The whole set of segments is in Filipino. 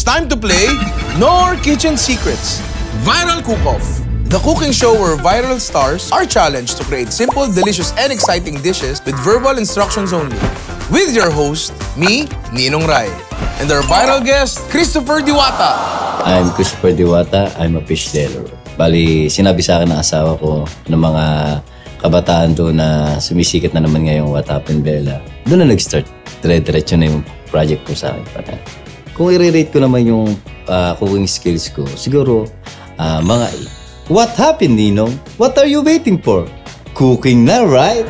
time to play Nor Kitchen Secrets Viral Cook-Off. The cooking show where viral stars are challenged to create simple, delicious, and exciting dishes with verbal instructions only. With your host, me, Ninong Rai, and our viral guest, Christopher Diwata. I'm Christopher Diwata. I'm a fish seller. Bali, sinabi sa akin ng asawa ko ng mga kabataan doon na sumisikat na naman ngayong What Happened Bella. Doon na nag-start. Dire-diretso na yung project ko sa akin. Kung i-rate ko naman yung cooking skills ko, siguro mga 8. What happened, Ninong? What are you waiting for? Cooking na, right?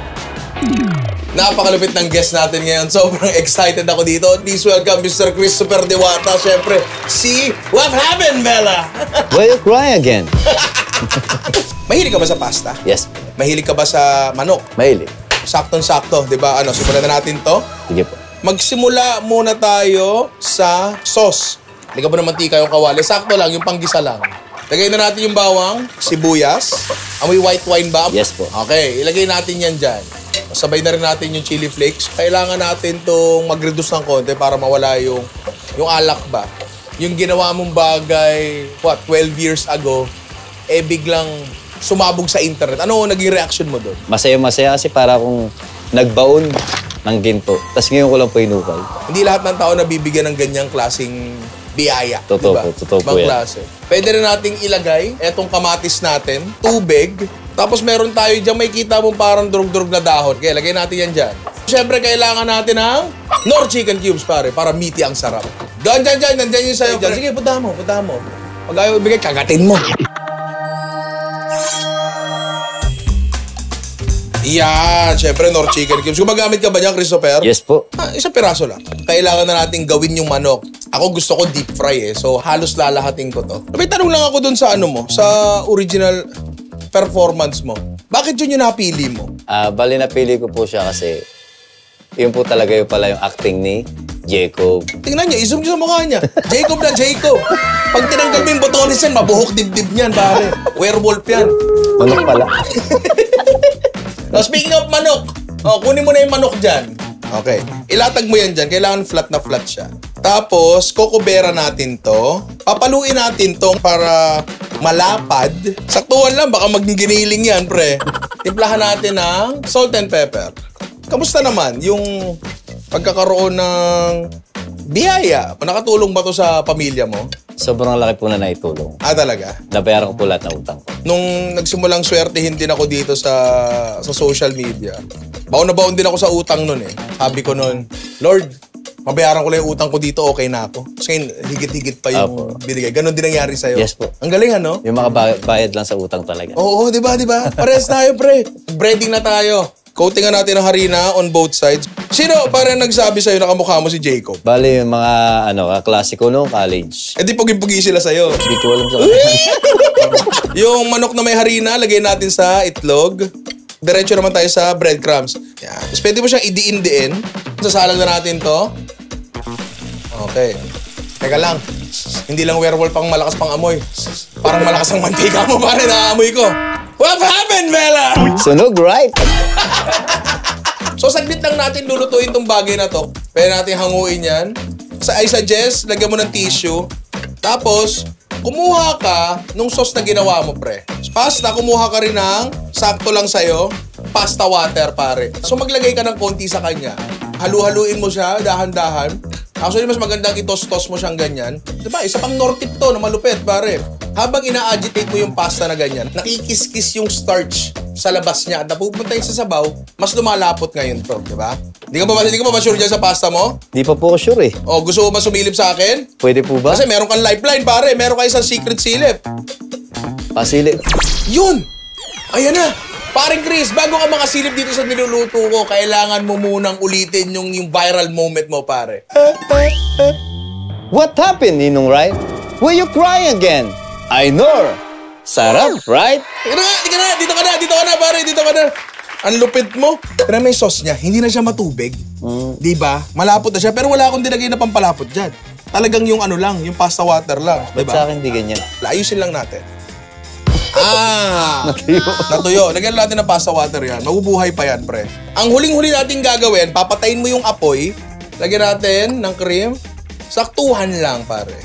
Napakalupit ng guest natin ngayon. Sobrang excited ako dito. Please welcome Mr. Christopher Diwata. Siyempre, si What Happened, Bella? Why you cry again? Mahilig ka ba sa pasta? Yes. Mahilig ka ba sa manok? Mahilig. Saktong-sakto, di ba? Simulan na natin to. Sige po. Magsimula muna tayo sa sauce. Liga mo ng mantika yung kawali. Sakto lang, yung panggisa lang. Lagay na natin yung bawang, sibuyas. Amoy white wine ba? Yes po. Okay, ilagay natin yan dyan. Sabay na rin natin yung chili flakes. Kailangan natin itong mag-reduce ng konti para mawala yung alak ba. Yung ginawa mong bagay, 12 years ago, biglang sumabog sa internet. Ano naging reaction mo doon? Masaya-masaya kasi para akong nagbaon ng ginto. Tapos ngayon ko lang po inukay. Hindi lahat ng tao nabibigyan ng ganyang klaseng biyaya. Totoo diba? po, totoo po yan. Klase. Pwede rin nating ilagay etong kamatis natin, tubig, tapos meron tayo dyan, may kita mong parang durug-durug na dahon. Kaya lagay natin yan dyan. Siyempre, kailangan natin ng Knorr chicken cubes, pare, para meaty ang sarap. Dyan, nandyan yung sayo. Sige, punta mo. Pag ayaw ibigay, kagatin mo. Yan, syempre, Knorr chicken cubes. Gumagamit ka ba dyan, Christopher? Yes po. Isang piraso lang. Kailangan na natin gawin yung manok. Ako gusto ko deep fry so halos lalahatin ko to. May tanong lang ako dun sa sa original performance mo. Bakit yun yung napili mo? Bali napili ko po siya kasi yun po talaga yung pala yung acting ni Jacob. Tingnan niyo, i-zoom niyo sa mukha niya. Jacob na Jacob. Pag tinanggal mo yung botones yan, mabuhok dibdib niyan, pare. Werewolf yan. Manok pala. Now, speaking of manok, kunin mo na yung manok dyan. Okay. Ilatag mo yan dyan. Kailangan flat na flat siya. Tapos, kokobera natin to. Papaluin natin to para malapad. Saktuhan lang, baka maging giniling yan, pre. Timplahan natin ng salt and pepper. Kamusta naman yung pagkakaroon ng biyaya? Nakatulong ba to sa pamilya mo? Sobrang laki po na naitulong. Talaga? Nabayaran ko po lahat ng utang ko. Nung nagsimulang swertehin din ako dito sa social media, baon na baon din ako sa utang nun eh. Sabi ko nun, Lord, mabayaran ko lang yung utang ko dito, okay na ako. Kasi higit-higit pa yung binigay. Ganon din nangyari sa'yo. Yes po. Ang galing, ano? Yung makabayad lang sa utang talaga. Oo, di ba? Parehas tayo, pre. Breading na tayo. Coatingan natin ng harina on both sides. Sino parang nagsabi sa'yo na kamukha mo si Jacob? Bali, yung mga kaklasiko noong college. Di pugi-pugi sila sa'yo. Hindi ko alam sa Yung manok na may harina, lagay natin sa itlog. Diretso naman tayo sa breadcrumbs. Yan. Tapos pwede mo siyang idiin-diin. Sasalang na natin to. Okay. Teka lang. Hindi lang werewolf pang malakas pang amoy. Parang malakas ang mantika mo, pare, naamoy ko. What happened, Bella? Sunog, right? So, saglit lang natin lulutuin tong bagay na to. Pwede natin hanguin yan. I suggest, lagyan mo ng tissue. Tapos, kumuha ka nung sauce na ginawa mo, pre. Pasta, kumuha ka rin ng sakto lang sa'yo. Pasta water, pare. So, maglagay ka ng konti sa kanya. Halu-haluin mo siya, dahan-dahan. Actually, mas magandang itos-tos mo siyang ganyan. Diba? Isa pang Knorr tip to na malupit, pare. Habang ina-agitate mo yung pasta na ganyan, nakikis-kis yung starch sa labas niya at napupunta yung sa sabaw, mas lumalapot ngayon to, diba? Hindi ka ba sure dyan sa pasta mo? Di pa po ako sure eh. Gusto mo ba sumilip sa akin? Pwede po ba? Kasi meron kang lifeline, pare. Meron kayo isang secret silip. Pasilip. Yun! Ayan na! Paring Chris, bago ka makasilip dito sa niluluto ko, kailangan mo munang ulitin yung viral moment mo, pare. What happened, Ninong Rai? Will you cry again? I know. Sarap, right? Dito ka na, pare, dito ka na. Ang lupit mo. Pero may sauce niya, hindi na siya matubig. Diba? Malapot na siya, pero wala akong dinagay na pampalapot dyan. Talagang yung yung pasta water lang. Ba't sa akin di ganyan? Ayusin lang natin. Natuyo. Lagyan natin ng pasta water yan. Mabubuhay pa yan, pre. Ang huling-huli natin gagawin, papatayin mo yung apoy. Lagyan natin ng cream. Saktuhan lang, pare.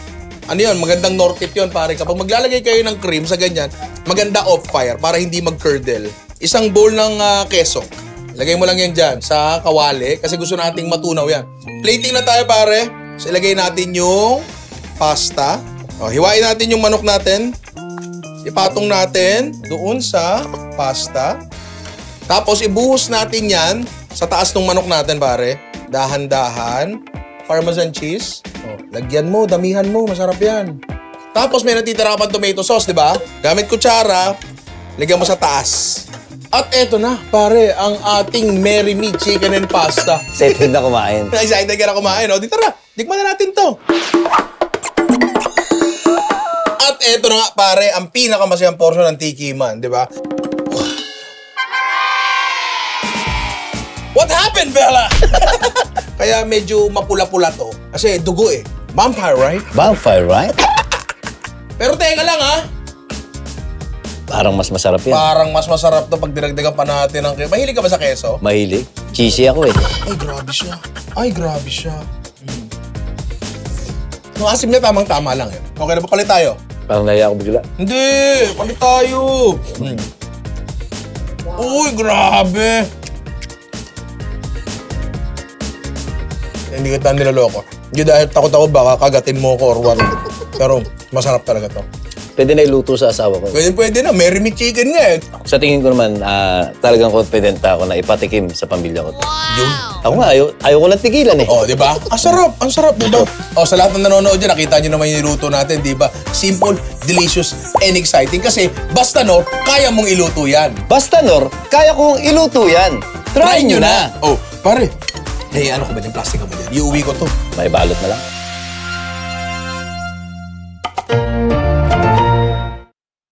ano yun, magandang nortip yun, pare. Kapag maglalagay kayo ng cream sa ganyan, maganda off fire para hindi mag-curdle. Isang bowl ng keso. Lagay mo lang yan dyan sa kawali kasi gusto nating matunaw yan. Plating na tayo, pare. So, ilagay natin yung pasta. O, hiwain natin yung manok natin. Ipatong natin doon sa pasta. Tapos, ibuhos natin yan sa taas ng manok natin, pare. Dahan-dahan. Parmesan cheese. O, lagyan mo, damihan mo. Masarap yan. Tapos, may natitira ka pang tomato sauce, di ba? Gamit kutsara, lagyan mo sa taas. At eto na, pare, ang ating Merry Me Chicken and Pasta. Excited na kumain. Excited ka na kumain, o? Di tara, tikman na natin to. At eto na nga, pare, ang pinakamasayang portion ng tikiman, di ba? What happened, Bella? Kaya medyo mapula-pula to. Kasi dugo eh. Vampire, right? Vampire, right? Pero teka lang, ha? Parang mas masarap yan. Parang mas masarap to pag dinagdagan pa natin ng keso. Mahilig ka ba sa keso? Mahilig. Cheesy ako eh. Ay, grabe siya. Ay, grabe siya. Yung asim niya tamang-tama lang eh. Okay na ba? Palit tayo? Parang naiya ako bigla. Hindi! Palit tayo! Uy, grabe! Hindi kita niloloko. Hindi dahil takot ako baka kagatin mo ko or what. Pero masarap talaga to. Pwede na iluto sa asawa ko. Pwede na. Merry Me Chicken nga eh. Sa tingin ko naman, talagang confident ako na ipatikim sa pamilya ko. Yun. Ako nga, ayaw ko lang tigilan eh. Oh, di ba? Ang sarap, di ba? Oh, sa lahat ng nanonood dyan, nakita nyo naman yung niluto natin, di ba? Simple, delicious, and exciting. Kasi basta no, kaya mong iluto yan. Basta, Nor, kaya kong iluto yan. Try nyo na. Oh, pare. Ano ko ba yung plastic ka ba dyan? Iuwi ko to. May balot na lang.